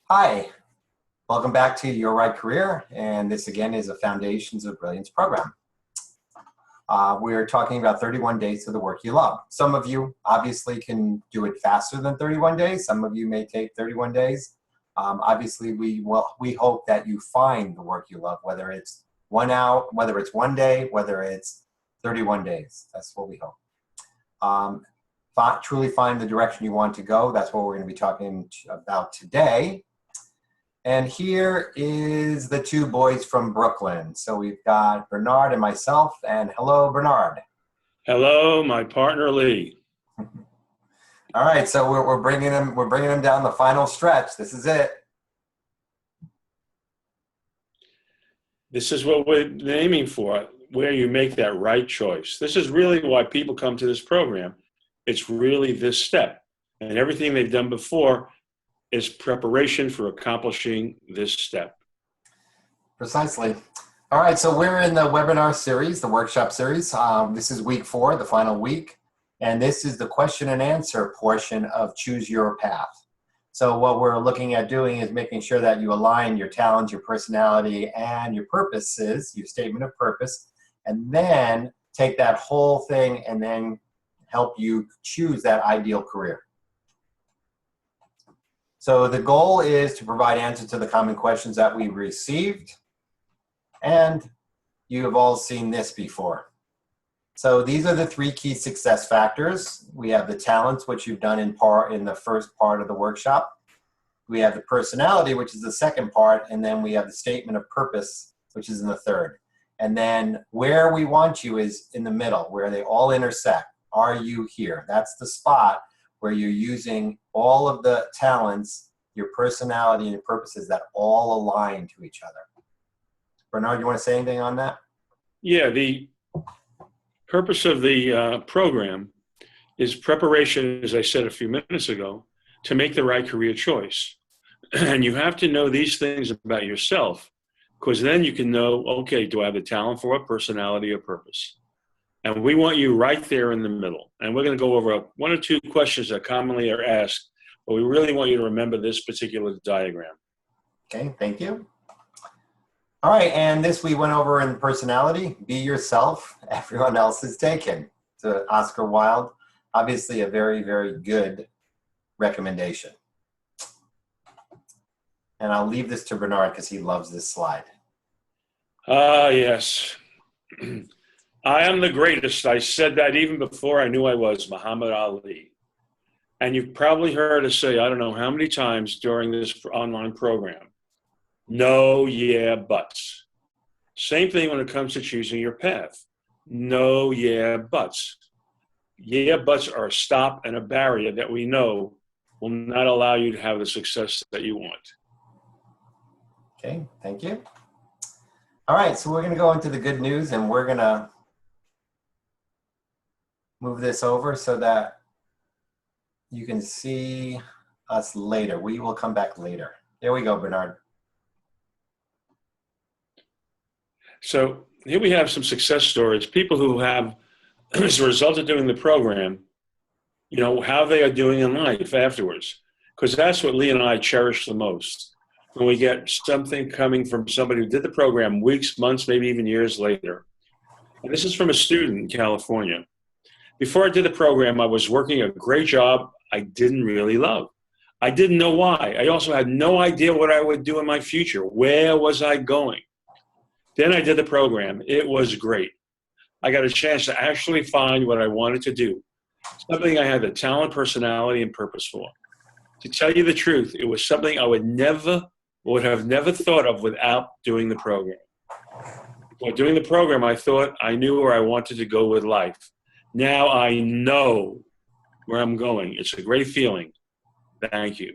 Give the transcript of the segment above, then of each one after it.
Hi, welcome back to Your Right Career, and this again is a Foundations of Brilliance program. We're talking about 31 days to the work you love. Some of you obviously can do it faster than 31 days. Some of you may take 31 days. Obviously, we hope that you find the work you love, whether it's 1 hour, whether it's 1 day, whether it's 31 days. That's what we hope. Truly find the direction you want to go. That's what we're going to be talking about today. And here is the two boys from Brooklyn. So we've got Bernard and myself, and hello, Bernard. Hello, my partner, Lee. All right, so we're bringing them down the final stretch. This is it. This is what we're aiming for, where you make that right choice. This is really why people come to this program. It's really this step. And everything they've done before is preparation for accomplishing this step. Precisely. All right, so we're in the webinar series, the workshop series. This is week 4, the final week, and this is the question and answer portion of Choose Your Path. So what we're looking at doing is making sure that you align your talents, your personality, and your purposes, your statement of purpose, and then take that whole thing and then help you choose that ideal career. So the goal is to provide answers to the common questions that we've received. And you have all seen this before. So these are the 3 key success factors. We have the talents, which you've done in the first part of the workshop. We have the personality, which is the second part. And then we have the statement of purpose, which is in the third. And then where we want you is in the middle, where they all intersect. Are you here? That's the spot where you're using all of the talents, your personality, and your purposes that all align to each other. Bernard, you want to say anything on that? Yeah, the purpose of the program is preparation, as I said a few minutes ago, to make the right career choice. And you have to know these things about yourself, because then you can know, okay, do I have the talent for it, personality, or purpose? And we want you right there in the middle. And we're going to go over 1 or 2 questions that commonly are asked, but we really want you to remember this particular diagram. Okay, thank you. All right, and this we went over in personality. Be yourself. Everyone else is taken. To Oscar Wilde. Obviously a very, very good recommendation. And I'll leave this to Bernard because he loves this slide. Yes. I am the greatest. I said that even before I knew I was Muhammad Ali. And you've probably heard us say, I don't know how many times during this online program, no, yeah, buts. Same thing when it comes to choosing your path. No, yeah, buts. Yeah, buts are a stop and a barrier that we know will not allow you to have the success that you want. Okay, thank you. All right, so we're going to go into the good news, and we're going to move this over so that you can see us later. We will come back later. There we go, Bernard. So here we have some success stories, people who have, as a result of doing the program, you know, how they are doing in life afterwards. Because that's what Lee and I cherish the most. When we get something coming from somebody who did the program weeks, months, maybe even years later. And this is from a student in California. Before I did the program, I was working a great job I didn't really love. I didn't know why. I also had no idea what I would do in my future. Where was I going? Then I did the program. It was great. I got a chance to actually find what I wanted to do, something I had the talent, personality, and purpose for. To tell you the truth, it was something I would have never thought of without doing the program. While doing the program, I thought I knew where I wanted to go with life. Now I know where I'm going. It's a great feeling. Thank you.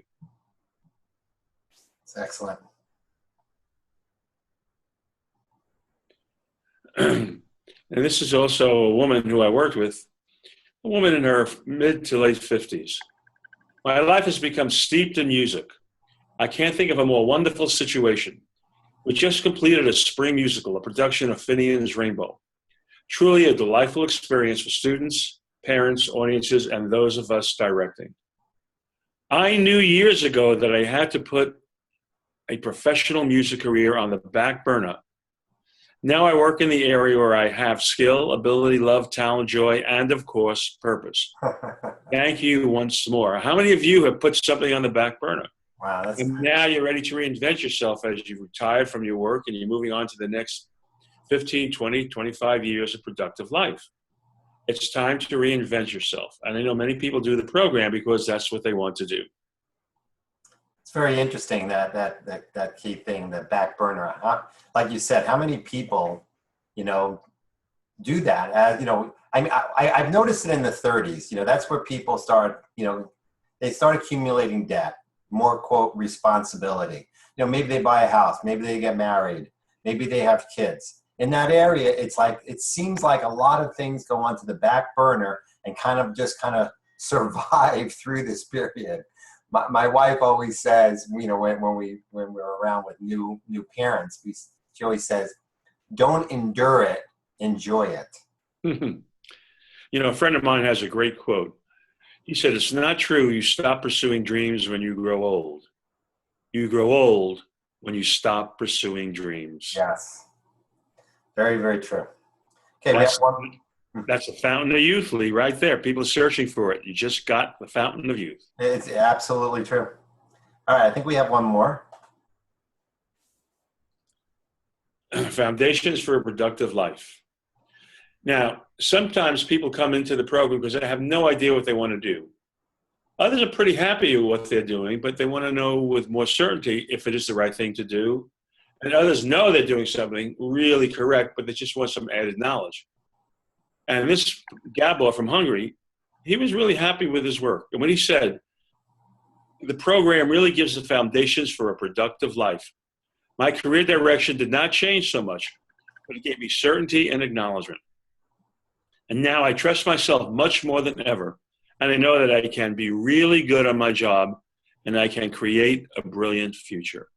It's excellent. And this is also a woman who I worked with, a woman in her mid to late 50s. My life has become steeped in music. I can't think of a more wonderful situation. We just completed a spring musical, a production of Finian's Rainbow. Truly a delightful experience for students, parents, audiences, and those of us directing. I knew years ago that I had to put a professional music career on the back burner. Now I work in the area where I have skill, ability, love, talent, joy, and of course, purpose. Thank you once more. How many of you have put something on the back burner? Wow, that's And now you're ready to reinvent yourself as you've retired from your work and you're moving on to the next 15, 20, 25 years of productive life. It's time to reinvent yourself. And I know many people do the program because that's what they want to do. it's very interesting that key thing, the back burner. Like you said, how many people, do that? I've noticed it in the 30s. That's where people start. They start accumulating debt, more quote responsibility. Maybe they buy a house, maybe they get married, maybe they have kids. In that area, it seems like a lot of things go onto the back burner and kind of survive through this period. My wife always says, when we're around with new parents, she always says, "Don't endure it, enjoy it." A friend of mine has a great quote. He said, "It's not true you stop pursuing dreams when you grow old. You grow old when you stop pursuing dreams." Yes. Very, very true. Okay, that's the fountain of youth, Lee, right there. People are searching for it. You just got the fountain of youth. It's absolutely true. All right, I think we have one more. Foundations for a productive life. Now, sometimes people come into the program because they have no idea what they want to do. Others are pretty happy with what they're doing, but they want to know with more certainty if it is the right thing to do. And others know they're doing something really correct, but they just want some added knowledge. And this Gabor from Hungary, he was really happy with his work. And when he said, the program really gives the foundations for a productive life. My career direction did not change so much, but it gave me certainty and acknowledgement. And now I trust myself much more than ever. And I know that I can be really good on my job and I can create a brilliant future.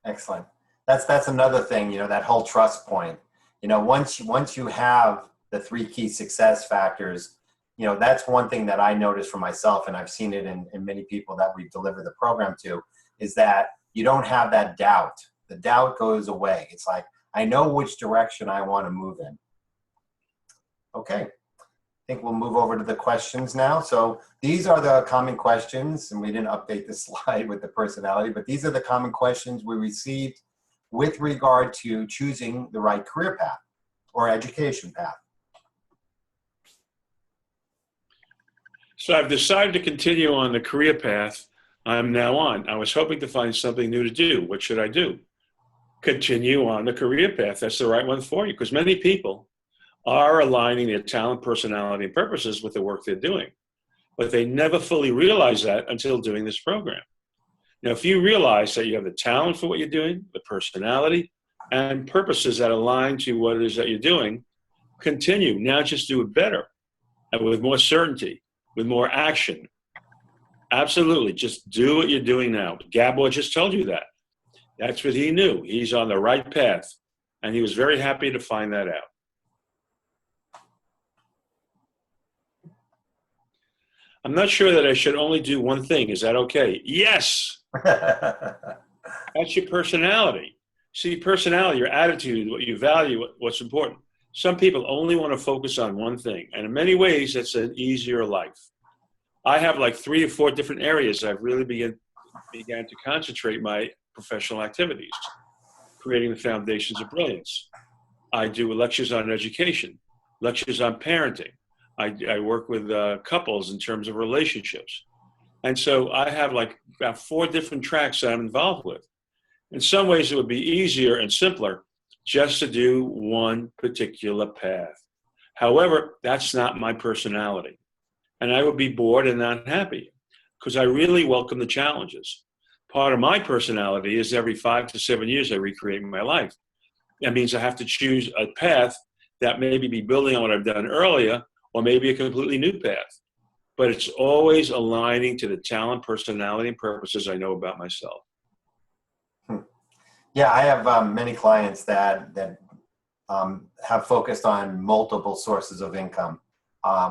Excellent. That's another thing, that whole trust point. Once you have the 3 key success factors, that's one thing that I noticed for myself, and I've seen it in many people that we deliver the program to, is that you don't have that doubt. The doubt goes away. It's like, I know which direction I want to move in. Okay. I think we'll move over to the questions now. So these are the common questions, and we didn't update the slide with the personality, but these are the common questions we received with regard to choosing the right career path or education path. So I've decided to continue on the career path I'm now on. I was hoping to find something new to do. What should I do? Continue on the career path. That's the right one for you, because many people are aligning their talent, personality, and purposes with the work they're doing. But they never fully realize that until doing this program. Now, if you realize that you have the talent for what you're doing, the personality, and purposes that align to what it is that you're doing, continue. Now just do it better and with more certainty, with more action. Absolutely. Just do what you're doing now. Gabor just told you that. That's what he knew. He's on the right path. And he was very happy to find that out. I'm not sure that I should only do one thing. Is that okay? Yes. That's your personality. See, personality, your attitude, what you value, what's important. Some people only want to focus on one thing. And in many ways, it's an easier life. I have like 3 or 4 different areas I've really began to concentrate my professional activities, creating the foundations of brilliance. I do lectures on education, lectures on parenting. I work with couples in terms of relationships. And so I have like about 4 different tracks that I'm involved with. In some ways, it would be easier and simpler just to do one particular path. However, that's not my personality. And I would be bored and not happy because I really welcome the challenges. Part of my personality is every 5 to 7 years, I recreate my life. That means I have to choose a path that maybe be building on what I've done earlier, or maybe a completely new path. But it's always aligning to the talent, personality, and purposes I know about myself. Yeah, I have many clients that have focused on multiple sources of income.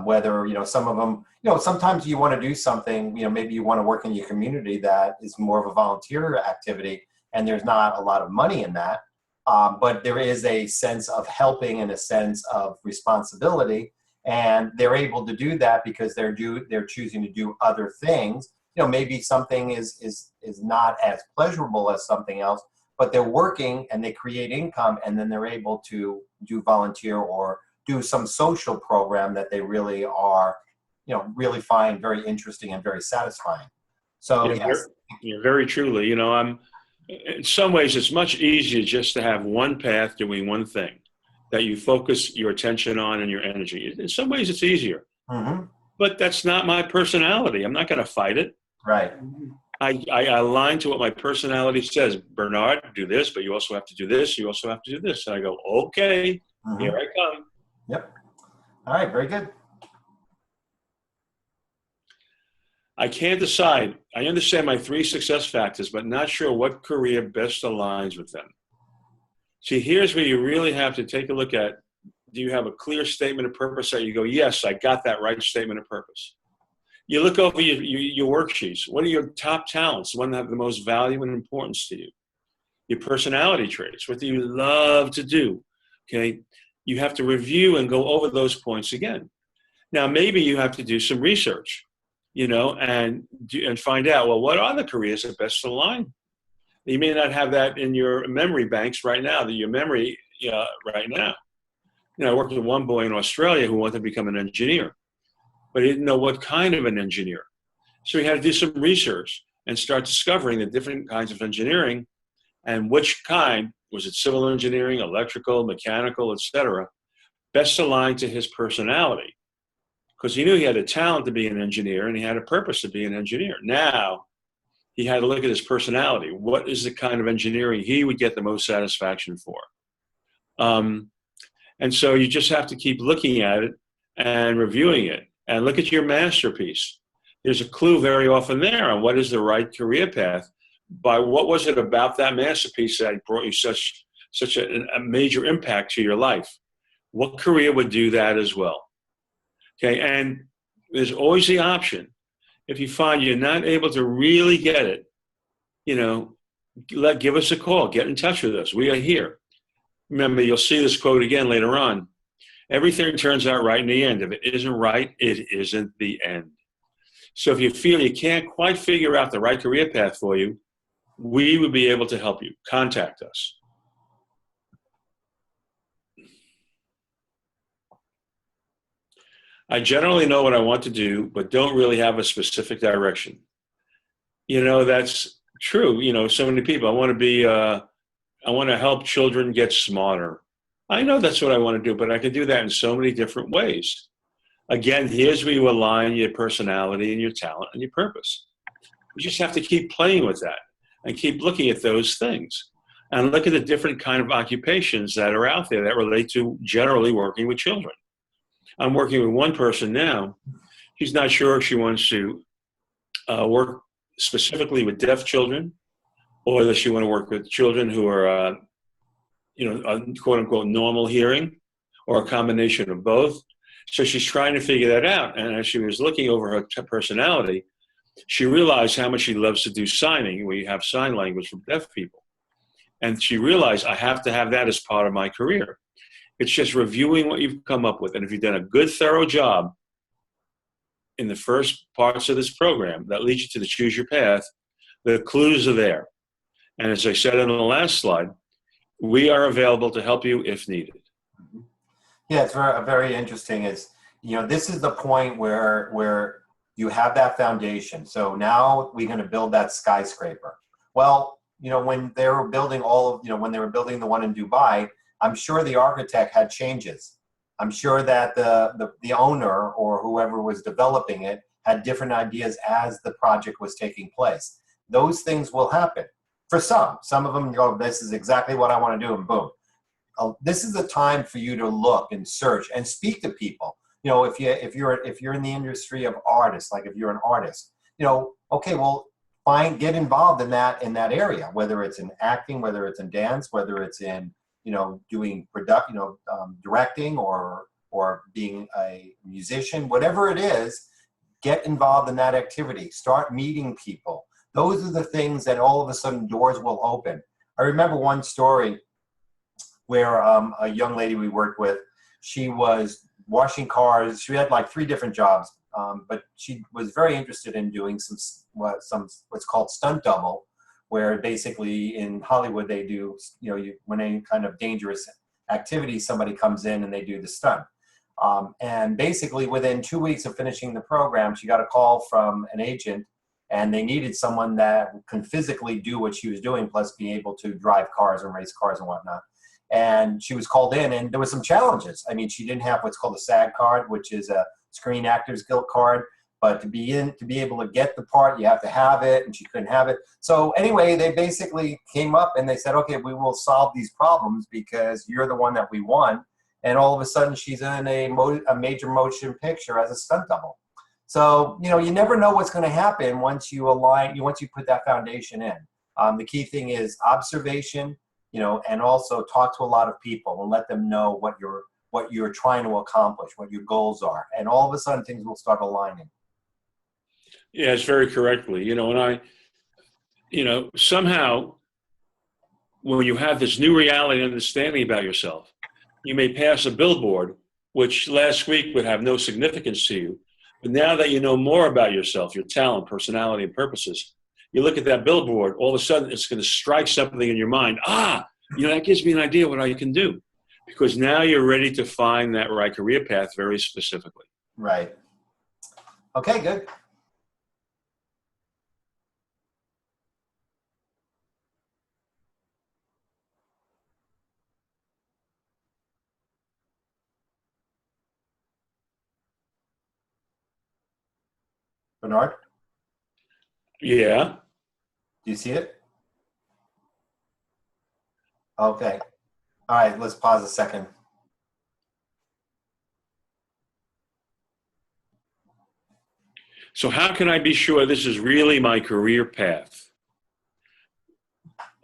Whether, some of them, sometimes you want to do something, maybe you want to work in your community that is more of a volunteer activity, and there's not a lot of money in that. But there is a sense of helping and a sense of responsibility, and they're able to do that because they're choosing to do other things. Maybe something is not as pleasurable as something else, but they're working and they create income, and then they're able to do volunteer or do some social program that they really are, really find very interesting and very satisfying. So Yeah, yes. very truly. In some ways, it's much easier just to have one path doing one thing that you focus your attention on and your energy. In some ways, it's easier. Mm-hmm. But that's not my personality. I'm not going to fight it. Right. I align to what my personality says. Bernard, do this, but you also have to do this. You also have to do this. And I go, okay, Mm-hmm. here I come. Yep. All right. Very good. I can't decide. I understand my 3 success factors, but not sure what career best aligns with them. See, here's where you really have to take a look at, do you have a clear statement of purpose that you go, yes, I got that right statement of purpose. You look over your worksheets. What are your top talents, the one that have the most value and importance to you? Your personality traits. What do you love to do? Okay. You have to review and go over those points again. Now, maybe you have to do some research, and find out, well, what are the careers that best align? You may not have that in your memory banks right now, your memory right now. I worked with one boy in Australia who wanted to become an engineer, but he didn't know what kind of an engineer. So he had to do some research and start discovering the different kinds of engineering and which kind, was it civil engineering, electrical, mechanical, etc., best aligned to his personality. Because he knew he had a talent to be an engineer and he had a purpose to be an engineer. Now, he had to look at his personality. What is the kind of engineering he would get the most satisfaction for? And so you just have to keep looking at it and reviewing it. And look at your masterpiece. There's a clue very often there on what is the right career path. By what was it about that masterpiece that brought you such a major impact to your life? What career would do that as well? Okay, and there's always the option. If you find you're not able to really get it, give us a call. Get in touch with us. We are here. Remember, you'll see this quote again later on. Everything turns out right in the end. If it isn't right, it isn't the end. So if you feel you can't quite figure out the right career path for you, we would be able to help you. Contact us. I generally know what I want to do, but don't really have a specific direction. That's true. So many people, I want to help children get smarter. I know that's what I want to do, but I can do that in so many different ways. Again, here's where you align your personality and your talent and your purpose. You just have to keep playing with that and keep looking at those things and look at the different kind of occupations that are out there that relate to generally working with children. I'm working with one person now. She's not sure if she wants to work specifically with deaf children or does she want to work with children who are, quote unquote, normal hearing or a combination of both. So she's trying to figure that out. And as she was looking over her personality, she realized how much she loves to do signing. We have sign language for deaf people. And she realized, I have to have that as part of my career. It's just reviewing what you've come up with. And if you've done a good, thorough job in the first parts of this program that leads you to the Choose Your Path, the clues are there. And as I said on the last slide, we are available to help you if needed. Yeah, it's very interesting. This is the point where you have that foundation. So now we're going to build that skyscraper. Well, when they were building when they were building the one in Dubai, I'm sure the architect had changes. I'm sure that the owner or whoever was developing it had different ideas as the project was taking place. Those things will happen. For some of them go, this is exactly what I want to do, and boom. This is the time for you to look and search and speak to people. If you're in the industry of artists, like if you're an artist, okay, well, get involved in that area, whether it's in acting, whether it's in dance, whether it's in doing directing or or being a musician, whatever it is, get involved in that activity. Start meeting people. Those are the things that all of a sudden doors will open. I remember one story where a young lady we worked with, she was washing cars. She had like 3 different jobs, but she was very interested in doing some what's called stunt double, where basically in Hollywood they do, when any kind of dangerous activity, somebody comes in and they do the stunt. And basically within 2 weeks of finishing the program, she got a call from an agent, and they needed someone that can physically do what she was doing, plus be able to drive cars and race cars and whatnot. And she was called in, and there were some challenges. I mean, she didn't have what's called a SAG card, which is a Screen Actors Guild card. But to be able to get the part, you have to have it, and she couldn't have it. So anyway, they basically came up and they said, okay, we will solve these problems because you're the one that we want. And all of a sudden, she's in a major motion picture as a stunt double. So, you never know what's going to happen once you put that foundation in. The key thing is observation, and also talk to a lot of people and let them know what you're trying to accomplish, what your goals are. And all of a sudden, things will start aligning. Yeah, it's very correctly. Somehow when you have this new reality and understanding about yourself, you may pass a billboard, which last week would have no significance to you. But now that you know more about yourself, your talent, personality, and purposes, you look at that billboard, all of a sudden it's going to strike something in your mind. That gives me an idea what I can do. Because now you're ready to find that right career path very specifically. Right. Okay, good. Bernard? Yeah. Do you see it? Okay. All right, let's pause a second. So how can I be sure this is really my career path?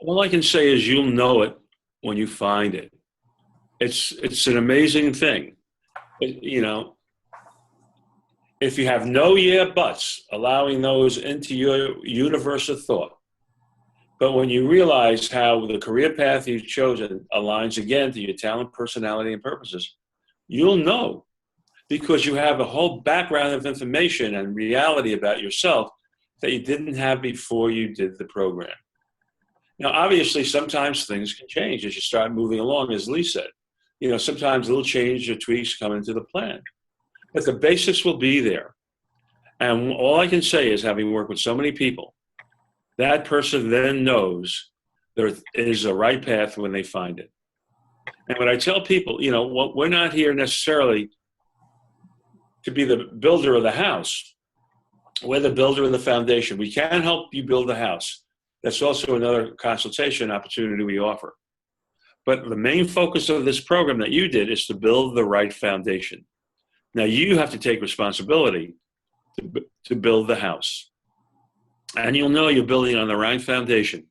All I can say is you'll know it when you find it. It's an amazing thing. If you have no yeah buts, allowing those into your universe of thought, but when you realize how the career path you've chosen aligns again to your talent, personality, and purposes, you'll know because you have a whole background of information and reality about yourself that you didn't have before you did the program. Now, obviously, sometimes things can change as you start moving along, as Lee said. Sometimes little change or tweaks come into the plan. But the basics will be there. And all I can say is, having worked with so many people, that person then knows there is a right path when they find it. And when I tell people, we're not here necessarily to be the builder of the house. We're the builder of the foundation. We can help you build the house. That's also another consultation opportunity we offer. But the main focus of this program that you did is to build the right foundation. Now you have to take responsibility to build the house. And you'll know you're building on the right foundation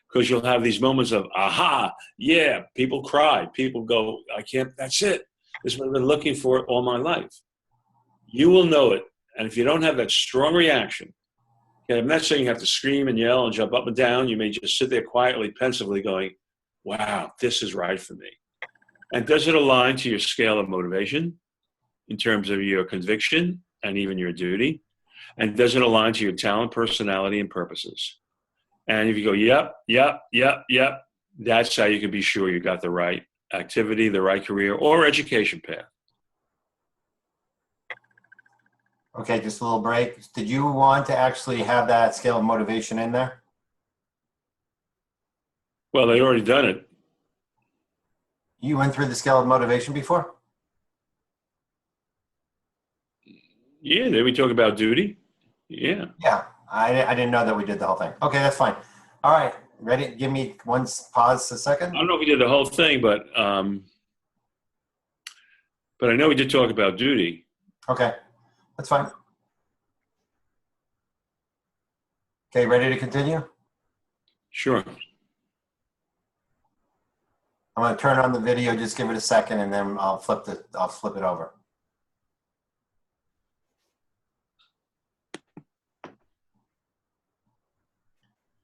because you'll have these moments of, aha, yeah, people cry. People go, I can't, that's it. This is what I've been looking for all my life. You will know it. And if you don't have that strong reaction, I'm not saying you have to scream and yell and jump up and down. You may just sit there quietly, pensively going, wow, this is right for me. And does it align to your scale of motivation in terms of your conviction and even your duty? And does it align to your talent, personality, and purposes? And if you go, yep, that's how you can be sure you got the right activity, the right career, or education path. Okay, just a little break. Did you want to actually have that scale of motivation in there? Well, they'd already done it. You went through the scale of motivation before? Yeah, did we talk about duty? Yeah. Yeah, I didn't know that we did the whole thing. Okay, that's fine. All right, ready? Give me one pause a second. I don't know if we did the whole thing, but I know we did talk about duty. Okay, that's fine. Okay, ready to continue? Sure. I'm going to turn on the video. Just give it a second, and then I'll flip it over.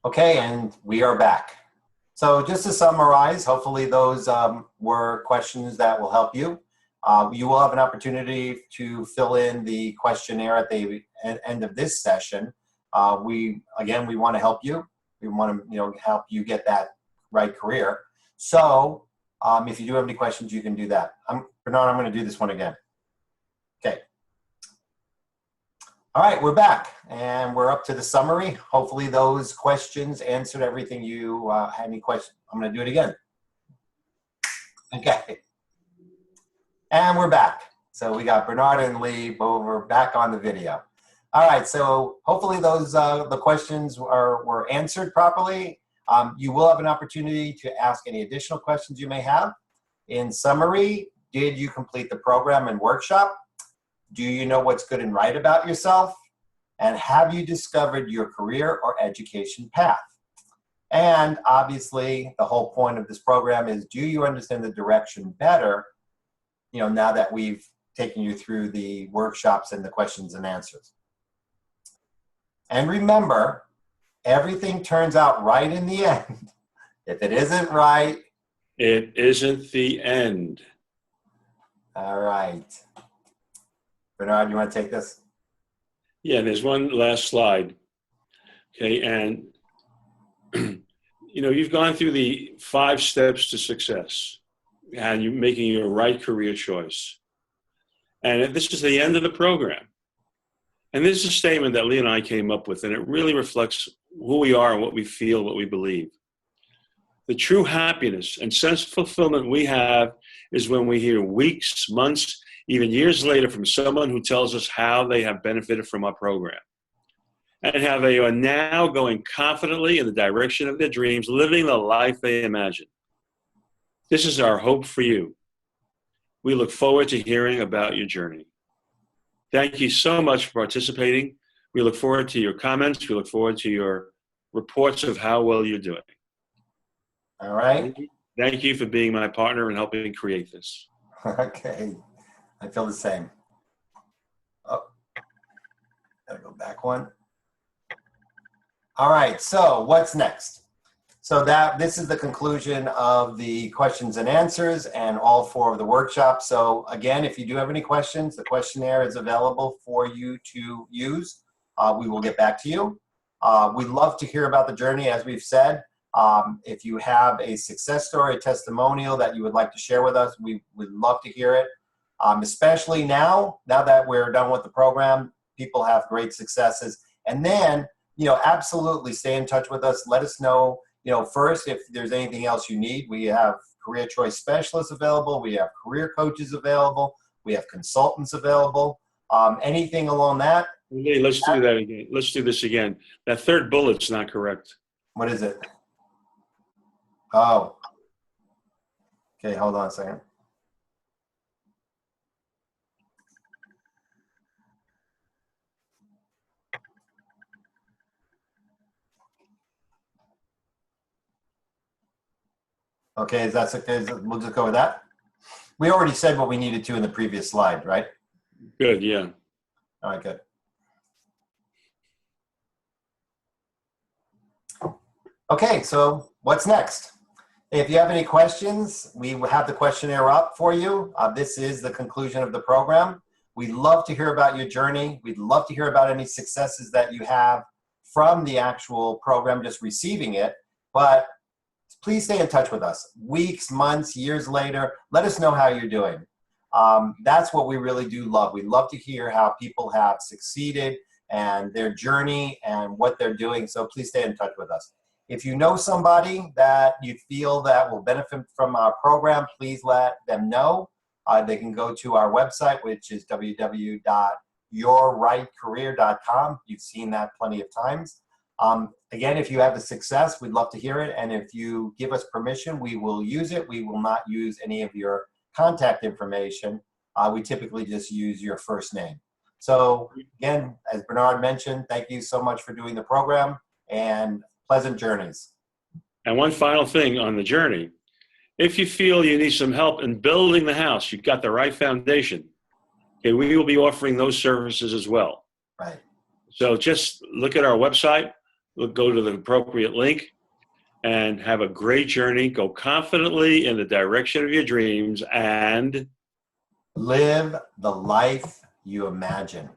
Okay, and we are back. So just to summarize, hopefully those were questions that will help you. You will have an opportunity to fill in the questionnaire at the end of this session. We want to help you. We want to help you get that right career. So if you do have any questions, you can do that. Bernard, I'm going to do this one again. Okay. All right, we're back, and we're up to the summary. Hopefully those questions answered everything you had any questions. I'm going to do it again. Okay. And we're back. So we got Bernard and Lee, but we're back on the video. All right, so hopefully those the questions were answered properly. You will have an opportunity to ask any additional questions you may have. In summary, did you complete the program and workshop? Do you know what's good and right about yourself? And have you discovered your career or education path? And obviously, the whole point of this program is, do you understand the direction better, now that we've taken you through the workshops and the questions and answers? And remember, everything turns out right in the end. If it isn't right, it isn't the end. All right. Bernard, you want to take this? Yeah, there's one last slide. Okay, and you've gone through the 5 steps to success, and you're making your right career choice. And this is the end of the program. And this is a statement that Lee and I came up with, and it really reflects who we are and what we feel, what we believe. The true happiness and sense of fulfillment we have is when we hear weeks, months, even years later from someone who tells us how they have benefited from our program and how they are now going confidently in the direction of their dreams, living the life they imagine. This is our hope for you. We look forward to hearing about your journey. Thank you so much for participating. We look forward to your comments. We look forward to your reports of how well you're doing. All right. Thank you for being my partner and helping create this. Okay. I feel the same. Oh, gotta go back one. All right, so what's next? So this is the conclusion of the questions and answers and all 4 of the workshops. So again, if you do have any questions, the questionnaire is available for you to use. We will get back to you. We'd love to hear about the journey, as we've said. If you have a success story, a testimonial that you would like to share with us, we would love to hear it. Especially now that we're done with the program, people have great successes. And then, absolutely stay in touch with us. Let us know, first, if there's anything else you need. We have career choice specialists available. We have career coaches available. We have consultants available. Anything along that. Okay, let's do that again. Let's do this again. That 3rd bullet's not correct. What is it? Oh. Okay, hold on a second. Okay, is that okay? We'll just go with that. We already said what we needed to in the previous slide, right? Good, yeah. All right, good. Okay, so what's next? If you have any questions, we have the questionnaire up for you. This is the conclusion of the program. We'd love to hear about your journey. We'd love to hear about any successes that you have from the actual program, just receiving it. But please stay in touch with us. Weeks, months, years later, let us know how you're doing. That's what we really do love. We love to hear how people have succeeded and their journey and what they're doing. So please stay in touch with us. If you know somebody that you feel that will benefit from our program, please let them know. They can go to our website, which is www.yourrightcareer.com. You've seen that plenty of times. Again, if you have a success, we'd love to hear it. And if you give us permission, we will use it. We will not use any of your contact information. We typically just use your first name. So again, as Bernard mentioned, thank you so much for doing the program and pleasant journeys. And one final thing on the journey. If you feel you need some help in building the house, you've got the right foundation, okay, we will be offering those services as well. Right. So just look at our website, go to the appropriate link, and have a great journey. Go confidently in the direction of your dreams and live the life you imagine.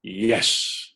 yes.